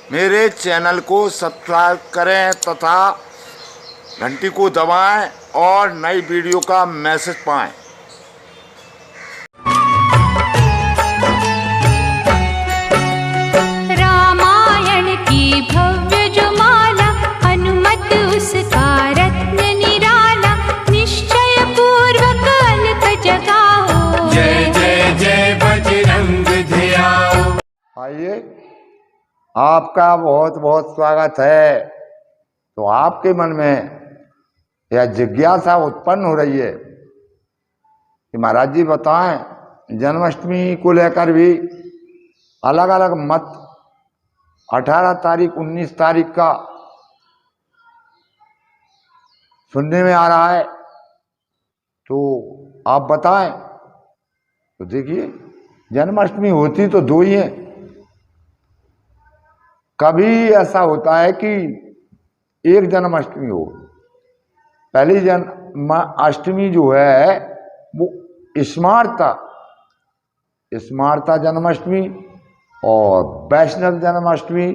मेरे चैनल को सब्सक्राइब करें तथा घंटी को दबाएं और नई वीडियो का मैसेज पाएं। रामायण की भव्य जो माला, हनुमत उसका रत्न निराला, निश्चय पूर्वक अलख जगाओ। जय जय जय बजरंग ध्याओ। आइए, आपका बहुत बहुत स्वागत है। तो आपके मन में यह जिज्ञासा उत्पन्न हो रही है कि महाराज जी बताएं, जन्माष्टमी को लेकर भी अलग अलग मत 18 तारीख 19 तारीख का सुनने में आ रहा है, तो आप बताएं। तो देखिए, जन्माष्टमी होती तो दो ही है। कभी ऐसा होता है कि एक जन्माष्टमी हो। पहली जन्माष्टमी जो है वो स्मार्ता जन्माष्टमी और वैष्णव जन्माष्टमी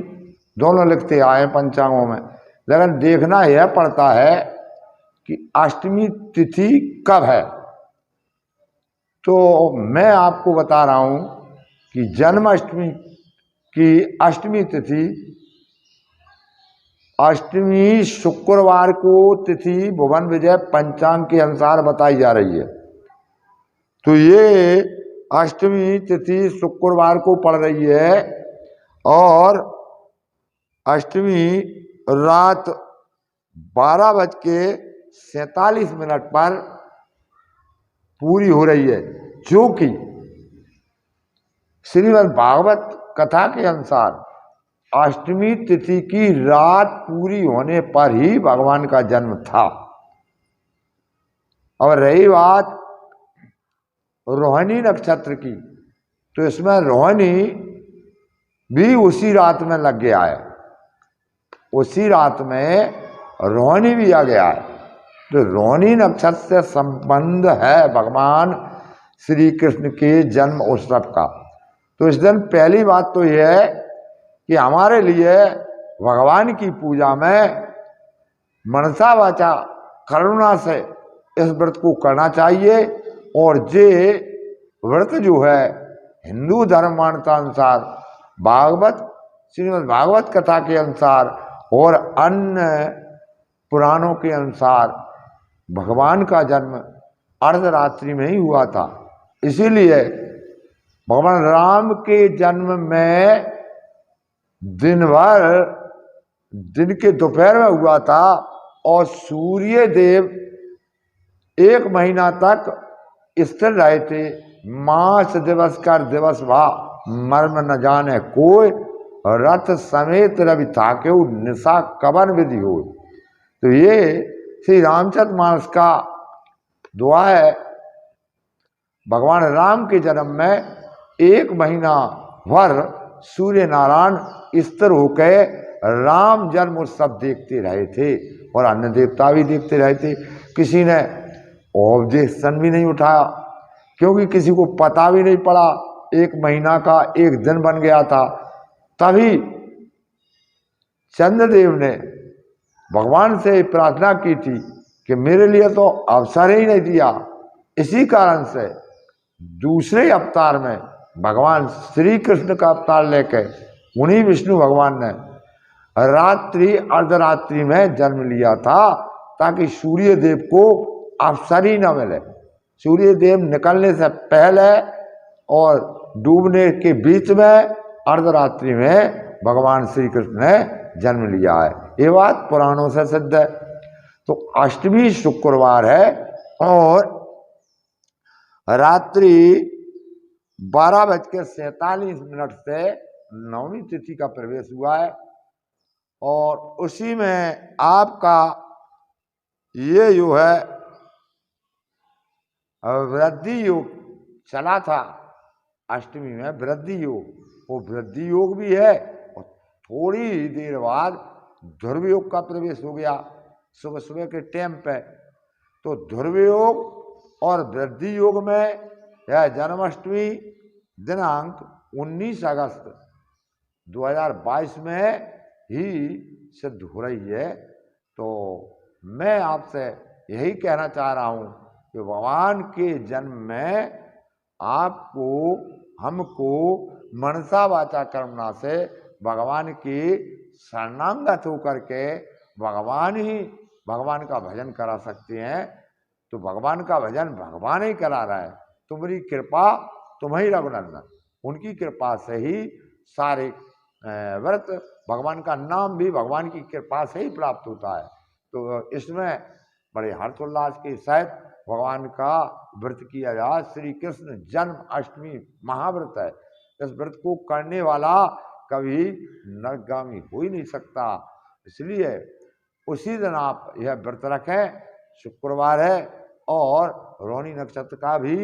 दोनों लिखते आए पंचांगों में, लेकिन देखना यह पड़ता है कि अष्टमी तिथि कब है। तो मैं आपको बता रहा हूं कि जन्माष्टमी की अष्टमी तिथि, अष्टमी शुक्रवार को तिथि भुवन विजय पंचांग के अनुसार बताई जा रही है। तो ये अष्टमी तिथि शुक्रवार को पड़ रही है और अष्टमी रात 12:47 पर पूरी हो रही है, जो कि श्रीमद् भागवत कथा के अनुसार अष्टमी तिथि की रात पूरी होने पर ही भगवान का जन्म था। और रही बात रोहिणी नक्षत्र की, तो इसमें रोहिणी भी उसी रात में लग गया है, उसी रात में रोहिणी भी आ गया है। तो रोहिणी नक्षत्र से संबंध है भगवान श्री कृष्ण के जन्म उत्सव का। तो इस दिन पहली बात तो यह है कि हमारे लिए भगवान की पूजा में मनसा वाचा करुणा से इस व्रत को करना चाहिए। और ये व्रत जो है हिंदू धर्म मान्यता अनुसार, भागवत श्रीमद् भागवत कथा के अनुसार और अन्य पुराणों के अनुसार भगवान का जन्म अर्धरात्रि में ही हुआ था। इसीलिए भगवान राम के जन्म में दिन भर, दिन के दोपहर में हुआ था और सूर्य देव 1 महीना तक स्थिर रहे थे। मास दिवस कर दिवस भा मर्म न जाने कोई, रथ समेत रवि थाके निशा कवन विधि हो। तो ये श्री रामचंद्र मानस का दुआ है। भगवान राम के जन्म में 1 महीना भर सूर्य नारायण स्थिर होकर राम जन्म उत्सव देखते रहे थे और अन्य देवता भी देखते रहे थे। किसी ने ऑब्जेक्शन भी नहीं उठाया, क्योंकि किसी को पता भी नहीं पड़ा 1 महीना का 1 दिन बन गया था। तभी चंद्रदेव ने भगवान से प्रार्थना की थी कि मेरे लिए तो अवसर ही नहीं दिया। इसी कारण से दूसरे अवतार में भगवान श्री कृष्ण का अवतार लेकर उन्हीं विष्णु भगवान ने रात्रि अर्धरात्रि में जन्म लिया था, ताकि सूर्य देव को अवसर ही न मिले। सूर्य देव निकलने से पहले और डूबने के बीच में अर्धरात्रि में भगवान श्री कृष्ण ने जन्म लिया है। ये बात पुराणों से सिद्ध है। तो अष्टमी शुक्रवार है और रात्रि 12:47 से नवमी तिथि का प्रवेश हुआ है। और उसी में आपका ये जो है वृद्धि योग चला था। अष्टमी में वृद्धि योग, वो वृद्धि योग भी है और थोड़ी ही देर बाद ध्रुव योग का प्रवेश हो गया सुबह सुबह के टाइम पे। तो ध्रुव योग और वृद्धि योग में यह जन्माष्टमी दिनांक 19 अगस्त 2022 में ही सिद्ध हो रही है। तो मैं आपसे यही कहना चाह रहा हूँ कि भगवान के जन्म में आपको हमको मनसा वाचा कर्मणा से भगवान की शरणागत होकर के भगवान का भजन करा सकते हैं। तो भगवान का भजन भगवान ही करा रहा है। तुम्हारी कृपा तुम्हें रघुनंदन, उनकी कृपा से ही सारे व्रत, भगवान का नाम भी भगवान की कृपा से ही प्राप्त होता है। तो इसमें बड़े हर्षोल्लास के सहित भगवान का व्रत किया जाए। श्री कृष्ण जन्म अष्टमी महाव्रत है। इस व्रत को करने वाला कभी नरगामी हो ही नहीं सकता। इसलिए उसी दिन आप यह व्रत रखें। शुक्रवार है और रोहिणी नक्षत्र का भी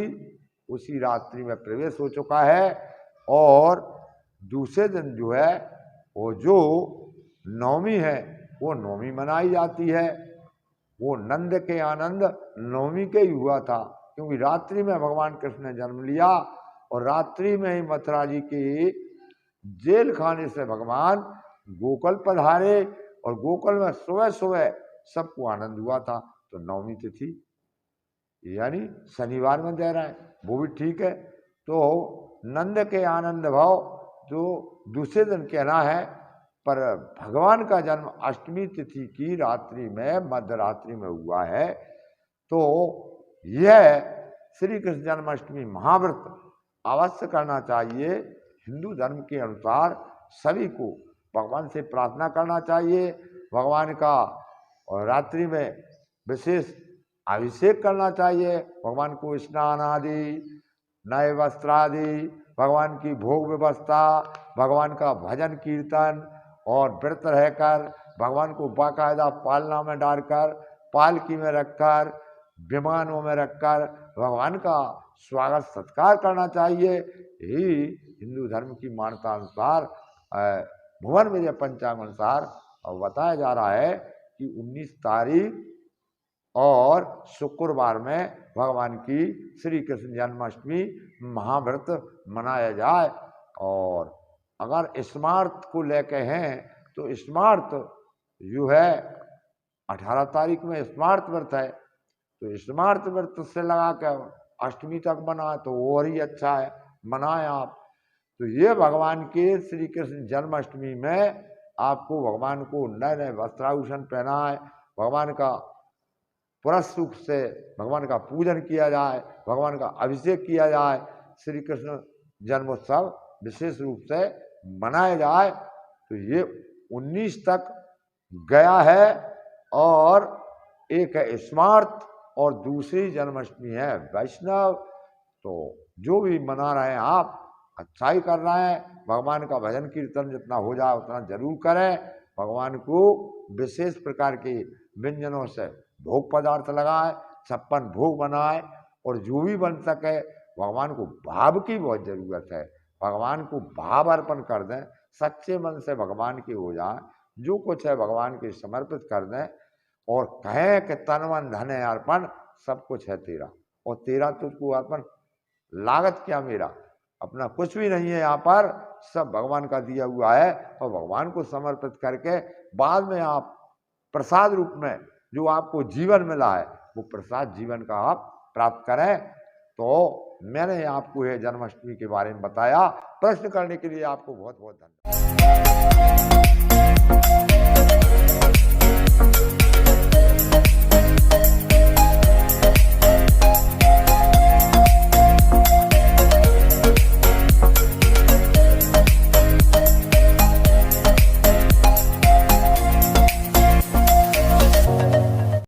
उसी रात्रि में प्रवेश हो चुका है। और दूसरे दिन जो है वो जो नवमी है वो नवमी मनाई जाती है। वो नंद के आनंद नवमी के ही हुआ था, क्योंकि रात्रि में भगवान कृष्ण ने जन्म लिया और रात्रि में ही मथुरा जी के जेल खाने से भगवान गोकुल पधारे और गोकुल में सुबह सुबह सबको आनंद हुआ था। तो नवमी तिथि यानी शनिवार में दे रहा है, वो भी ठीक है। तो नंद के आनंद भाव जो दूसरे दिन कहना है, पर भगवान का जन्म अष्टमी तिथि की रात्रि में मध्य रात्रि में हुआ है। तो यह श्री कृष्ण जन्माष्टमी महाव्रत अवश्य करना चाहिए। हिंदू धर्म के अनुसार सभी को भगवान से प्रार्थना करना चाहिए। भगवान का और रात्रि में विशेष अभिषेक करना चाहिए। भगवान को स्नान आदि, नए वस्त्र आदि, भगवान की भोग व्यवस्था, भगवान का भजन कीर्तन और व्रत रहकर भगवान को बाकायदा पालना में डालकर, पालकी में रखकर, विमानों में रखकर भगवान का स्वागत सत्कार करना चाहिए। यही हिंदू धर्म की मान्यता अनुसार भुवन विजय पंचांग अनुसार बताया जा रहा है कि 19 तारीख और शुक्रवार में भगवान की श्री कृष्ण जन्माष्टमी महाव्रत मनाया जाए। और अगर स्मार्त को लेके हैं तो स्मार्त जो है 18 तारीख में स्मार्त व्रत है। तो स्मार्त व्रत से लगा कर अष्टमी तक मनाए तो और ही अच्छा है, मनाएं आप। तो ये भगवान के श्री कृष्ण जन्माष्टमी में आपको भगवान को नए नए वस्त्राभूषण पहनाए, भगवान का पुरस्सूख से भगवान का पूजन किया जाए, भगवान का अभिषेक किया जाए, श्री कृष्ण जन्मोत्सव विशेष रूप से मनाया जाए। तो ये 19 तक गया है और एक है स्मार्त और दूसरी जन्माष्टमी है वैष्णव। तो जो भी मना रहे हैं आप अच्छा ही कर रहे हैं। भगवान का भजन कीर्तन जितना हो जाए उतना जरूर करें। भगवान को विशेष प्रकार के व्यंजनों से भोग पदार्थ लगाए, 56 भोग बनाए और जो भी बन सके भगवान को भाव की बहुत जरूरत है। भगवान को भाव अर्पण कर दें, सच्चे मन से भगवान के हो जाए, जो कुछ है भगवान के समर्पित कर दें और कहें कि तन मन धन है अर्पण, सब कुछ है तेरा और तेरा तुझको अर्पण, लागत क्या मेरा, अपना कुछ भी नहीं है यहाँ पर, सब भगवान का दिया हुआ है। और भगवान को समर्पित करके बाद में आप प्रसाद रूप में जो आपको जीवन मिला है वो प्रसाद जीवन का आप प्राप्त करें। तो मैंने आपको यह जन्माष्टमी के बारे में बताया। प्रश्न करने के लिए आपको बहुत बहुत धन्यवाद।